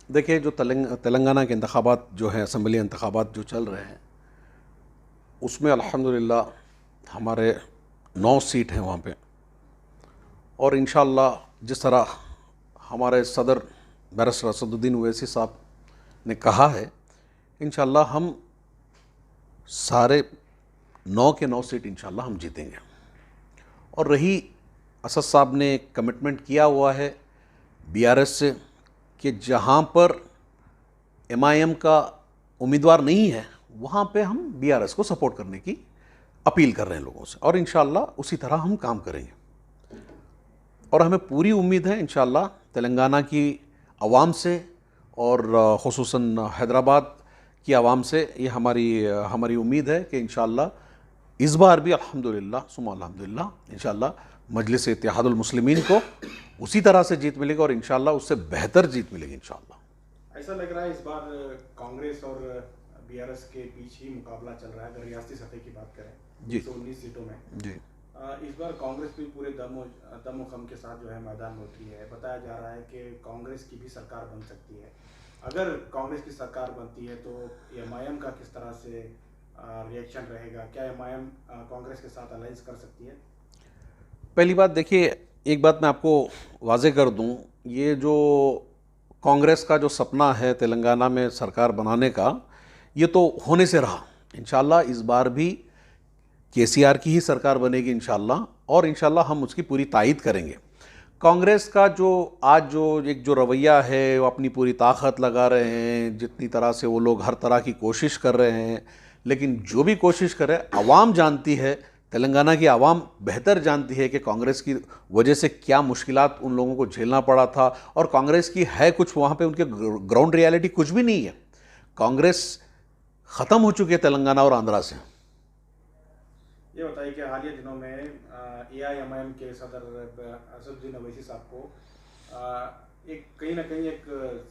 देखिए, जो तेलंगाना के इंतखाबात जो हैं, असम्बली इंतखाबात जो चल रहे हैं, उसमें अल्हम्दुलिल्लाह हमारे 9 सीट हैं वहाँ पे। और इंशाअल्लाह जिस तरह हमारे सदर बैरिस्टर असदुद्दीन ओवैसी साहब ने कहा है, इंशाअल्लाह हम सारे 9 के 9 सीट इंशाअल्लाह हम जीतेंगे। और रही असद साहब ने कमिटमेंट किया हुआ है बीआरएस से कि जहाँ पर एमआईएम का उम्मीदवार नहीं है वहाँ पे हम बीआरएस को सपोर्ट करने की अपील कर रहे हैं लोगों से, और इंशाअल्लाह उसी तरह हम काम करेंगे। और हमें पूरी उम्मीद है इंशाअल्लाह तेलंगाना की आवाम से और खुसूसन हैदराबाद की आवाम से, ये हमारी उम्मीद है कि इंशाअल्लाह इस बार भी अल्हम्दुलिल्लाह सुम्मा अल्हम्दुलिल्लाह इंशाअल्लाह मजलिस इत्तेहादुल मुस्लिमीन को उसी तरह से जीत मिलेगी और इंशाअल्लाह उससे बेहतर जीत मिलेगी इंशाअल्लाह। ऐसा लग रहा है इस बार कांग्रेस और बीआरएस के बीच ही मुकाबला चल रहा है, अगर रियासती सतह की बात करें जी 119 सीटों में जी। इस बार कांग्रेस भी पूरे दम खम के साथ जो है मैदान में उतरी है। बताया जा रहा है कि कांग्रेस की भी सरकार बन सकती है। अगर कांग्रेस की सरकार बनती है तो एमआईएम का किस तरह से रिएक्शन रहेगा? क्या एमआईएम कांग्रेस के साथ अलायंस कर सकती है? पहली बात देखिए, एक बात मैं आपको वाजे कर दूं, ये जो कांग्रेस का जो सपना है तेलंगाना में सरकार बनाने का, ये तो होने से रहा। इंशाअल्लाह इस बार भी केसीआर की ही सरकार बनेगी इंशाअल्लाह, और इंशाअल्लाह हम उसकी पूरी तायीद करेंगे। कांग्रेस का जो आज जो रवैया है, वो अपनी पूरी ताकत लगा रहे हैं, जितनी तरह से वो लोग हर तरह की कोशिश कर रहे हैं, लेकिन जो भी कोशिश करे आवाम जानती है, तेलंगाना की आवाम बेहतर जानती है कि कांग्रेस की वजह से क्या मुश्किलात उन लोगों को झेलना पड़ा था। और कांग्रेस की है कुछ, वहाँ पे उनके ग्राउंड रियलिटी कुछ भी नहीं है। कांग्रेस ख़त्म हो चुकी है तेलंगाना और आंध्रा से। ये बताइए कि हालिया दिनों में एआईएमआईएम के सदर असदुद्दीन ओवैसी साहब को एक कहीं ना कहीं एक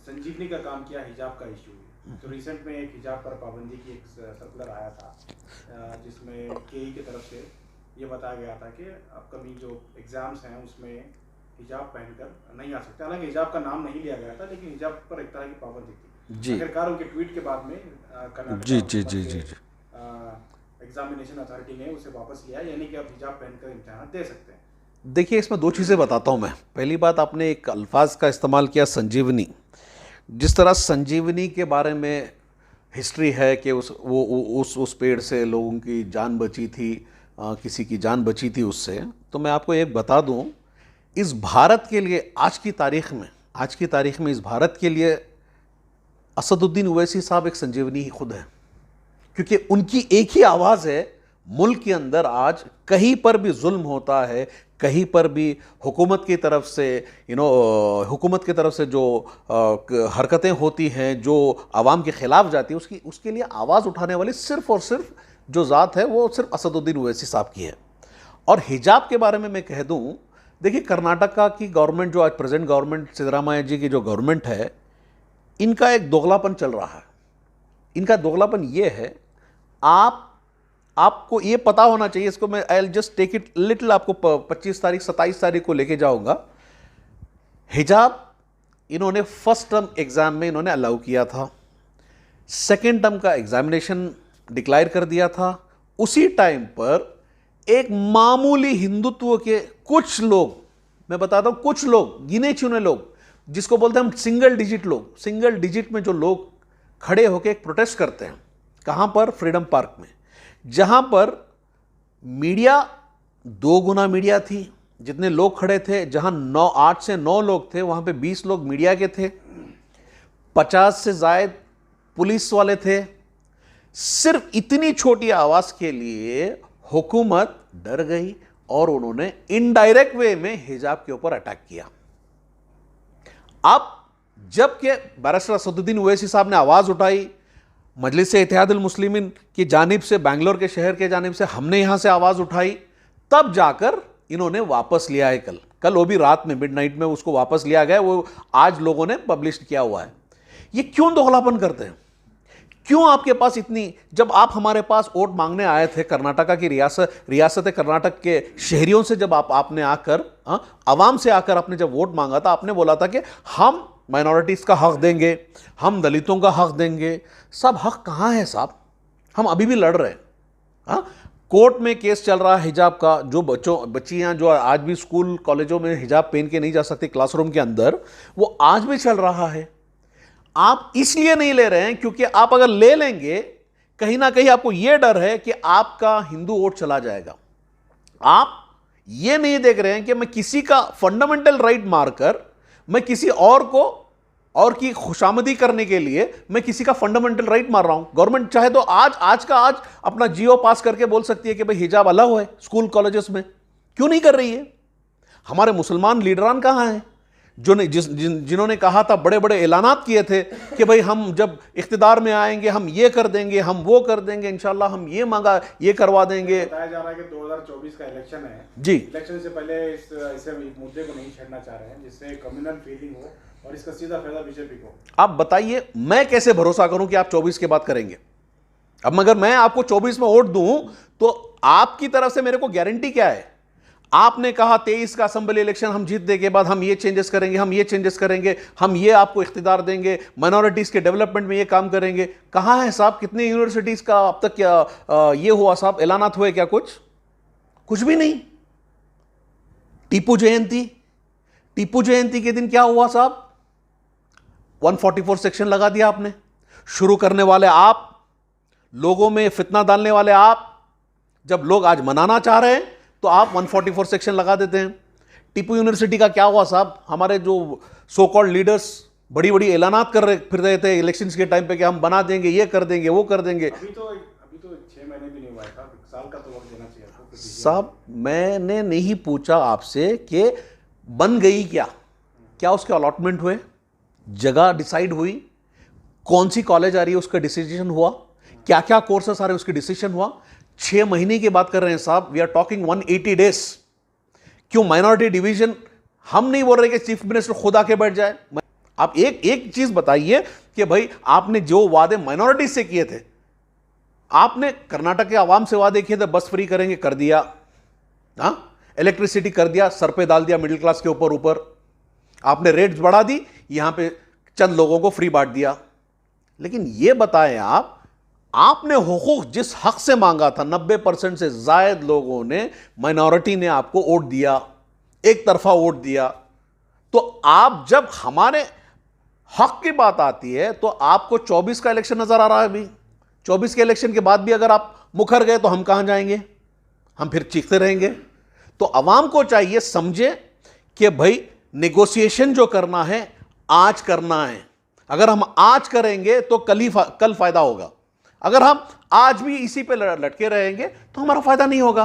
संजीवनी का काम किया हिजाब का इशू। तो रिसेंट में एक हिजाब पर पाबंदी की एक सर्कुलर आया था, जिसमें केई की तरफ से ये बताया गया था कि अपकमिंग जो एग्जाम्स हैं उसमें हिजाब पहनकर नहीं आ सकते। हालांकि हिजाब का नाम नहीं लिया गया था, लेकिन हिजाब पर एक तरह की पाबंदी थी जी आखिरकार उनके ट्वीट के बाद में जी जी जी जी जी। एग्जामिनेशन अथॉरिटी ने उसे वापस लिया, यानी कि अब हिजाब पहनकर इम्तिहान दे सकते हैं। देखिए, इसमें 2 चीज़ें बताता हूँ मैं। पहली बात, आपने एक अल्फाज का इस्तेमाल किया संजीवनी। जिस तरह संजीवनी के बारे में हिस्ट्री है कि उस पेड़ से लोगों की जान बची थी, किसी की जान बची थी उससे, तो मैं आपको एक बता दूं, इस भारत के लिए आज की तारीख में इस भारत के लिए असदुद्दीन ओवैसी साहब एक संजीवनी ही खुद है, क्योंकि उनकी एक ही आवाज़ है। मुल्क के अंदर आज कहीं पर भी जुल्म होता है, कहीं पर भी हुकूमत की तरफ से हुकूमत की तरफ से जो हरकतें होती हैं, जो आवाम के ख़िलाफ़ जाती है, उसके लिए आवाज़ उठाने वाली सिर्फ़ और सिर्फ जो ज़ात है वो सिर्फ असदुद्दीन ओवैसी साहब की है। और हिजाब के बारे में मैं कह दूं, देखिए कर्नाटका की गवर्नमेंट, जो आज प्रेजेंट गवर्नमेंट सिद्धरामैया जी की जो गवर्नमेंट है, इनका एक दोगलापन चल रहा है। इनका दोगलापन ये है, आपको ये पता होना चाहिए, इसको मैं I will just take it little, आपको 25 तारीख 27 तारीख को लेके जाऊंगा। हिजाब इन्होंने फर्स्ट टर्म एग्जाम में इन्होंने अलाउ किया था, सेकेंड टर्म का एग्जामिनेशन डिक्लेयर कर दिया था। उसी टाइम पर एक मामूली हिंदुत्व के कुछ लोग, मैं बताता हूं कुछ लोग, गिने चुने लोग, जिसको बोलते हैं हम सिंगल डिजिट लोग, सिंगल डिजिट में जो लोग खड़े होकर एक प्रोटेस्ट करते हैं, कहां पर? फ्रीडम पार्क में, जहां पर मीडिया 2 गुना मीडिया थी, जितने लोग खड़े थे, जहां 8 से 9 लोग थे, वहां पे 20 लोग मीडिया के थे, 50 से जायद पुलिस वाले थे। सिर्फ इतनी छोटी आवाज के लिए हुकूमत डर गई और उन्होंने इनडायरेक्ट वे में हिजाब के ऊपर अटैक किया। अब जबकि बैरिस्टर असदुद्दीन ओवैसी साहब ने आवाज उठाई, मजलिस इत्तेहादुल मुस्लिमीन की जानिब से, बेंगलोर के शहर के जानिब से हमने यहां से आवाज उठाई, तब जाकर इन्होंने वापस लिया है। कल वो भी रात में मिडनाइट में उसको वापस लिया गया, वो आज लोगों ने पब्लिश किया हुआ है। ये क्यों दोगलापन करते हैं? क्यों आपके पास इतनी, जब आप हमारे पास वोट मांगने आए थे, कर्नाटका की रियासत कर्नाटक के शहरियों से, जब आपने आकर आवाम से आकर आपने जब वोट मांगा था, आपने बोला था कि हम माइनॉरिटीज़ का हक देंगे, हम दलितों का हक देंगे। सब हक कहाँ है साहब? हम अभी भी लड़ रहे हैं। हाँ, कोर्ट में केस चल रहा है हिजाब का। जो बच्चियां जो आज भी स्कूल कॉलेजों में हिजाब पहन के नहीं जा सकती क्लासरूम के अंदर, वो आज भी चल रहा है। आप इसलिए नहीं ले रहे हैं क्योंकि आप अगर ले लेंगे, कहीं ना कहीं आपको यह डर है कि आपका हिंदू वोट चला जाएगा। आप ये नहीं देख रहे हैं कि मैं किसी का फंडामेंटल राइट मारकर मैं किसी और को और की खुशामदी करने के लिए मैं किसी का फंडामेंटल राइट मार रहा हूं। गवर्नमेंट चाहे तो आज का आज अपना जियो पास करके बोल सकती है कि भाई हिजाब अलाउ है स्कूल कॉलेजेस में, क्यों नहीं कर रही है? हमारे मुसलमान लीडरान कहां हैं जिन्होंने कहा था, बड़े बड़े ऐलानात किए थे कि भाई हम जब इख्तिदार में आएंगे हम ये कर देंगे, हम वो कर देंगे, इंशाल्लाह हम ये मांगा ये करवा देंगे। बताया जा रहा है कि 2024 का इलेक्शन है जी, इलेक्शन से पहले इस मुद्दे को नहीं छेड़ना चाह रहे हैं जिससे कम्युनल फीलिंग हो और इसका सीधा फायदा बीजेपी को। आप बताइए मैं कैसे भरोसा करूं कि आप 24 के बाद करेंगे? अब मगर मैं आपको 24 में वोट दूं तो आपकी तरफ से मेरे को गारंटी क्या है? आपने कहा 23 का असेंबली इलेक्शन हम जीतने के बाद हम ये चेंजेस करेंगे, हम ये चेंजेस करेंगे, हम ये आपको इख्तिदार देंगे, माइनॉरिटीज के डेवलपमेंट में ये काम करेंगे। कहां है साहब? कितने यूनिवर्सिटीज का अब तक क्या ये हुआ साहब? ऐलानात हुए क्या? कुछ भी नहीं। टीपू जयंती के दिन क्या हुआ साहब? 144 सेक्शन लगा दिया आपने। शुरू करने वाले आप, लोगों में फितना डालने वाले आप। जब लोग आज मनाना चाह रहे हैं तो आप 144 सेक्शन लगा देते हैं। टीपू यूनिवर्सिटी का क्या हुआ साहब? हमारे जो सो कॉल्ड लीडर्स बड़ी बड़ी ऐलानात फिर रहे थे इलेक्शंस के टाइम पे कि हम बना देंगे, ये कर देंगे, वो कर देंगे। अभी तो 6 महीने भी नहीं हुआ था, साल का तो वक्त देना चाहिए था साहब। मैंने नहीं पूछा आपसे कि बन गई क्या उसके अलॉटमेंट हुए, जगह डिसाइड हुई, कौन सी कॉलेज आ रही है उसका डिसीजन हुआ, क्या क्या कोर्सेस आ रहे हैं उसकी डिसीजन हुआ। 6 महीने की बात कर रहे हैं साहब। We are talking 180 days. क्यों माइनॉरिटी डिवीजन? हम नहीं बोल रहे कि चीफ मिनिस्टर खुद आके बैठ जाए। आप एक चीज बताइए कि भाई आपने जो वादे माइनॉरिटी से किए थे, आपने कर्नाटक के आवाम से वादे किए थे, बस फ्री करेंगे, कर दिया। इलेक्ट्रिसिटी कर दिया, सर पे डाल दिया मिडिल क्लास के ऊपर। आपने रेट्स बढ़ा दी, यहां पे चंद लोगों को फ्री बांट दिया। लेकिन यह बताएं आपने हुकूक जिस हक से मांगा था, 90% से जायद लोगों ने, माइनॉरिटी ने आपको वोट दिया, एक तरफा वोट दिया। तो आप जब हमारे हक की बात आती है तो आपको 24 का इलेक्शन नजर आ रहा है। अभी 24 के इलेक्शन के बाद भी अगर आप मुखर गए तो हम कहां जाएंगे? हम फिर चीखते रहेंगे। तो अवाम को चाहिए समझे कि भाई नेगोशिएशन जो करना है आज करना है। अगर हम आज करेंगे तो कल फायदा होगा। अगर हम आज भी इसी पे लटके रहेंगे तो हमारा फायदा नहीं होगा।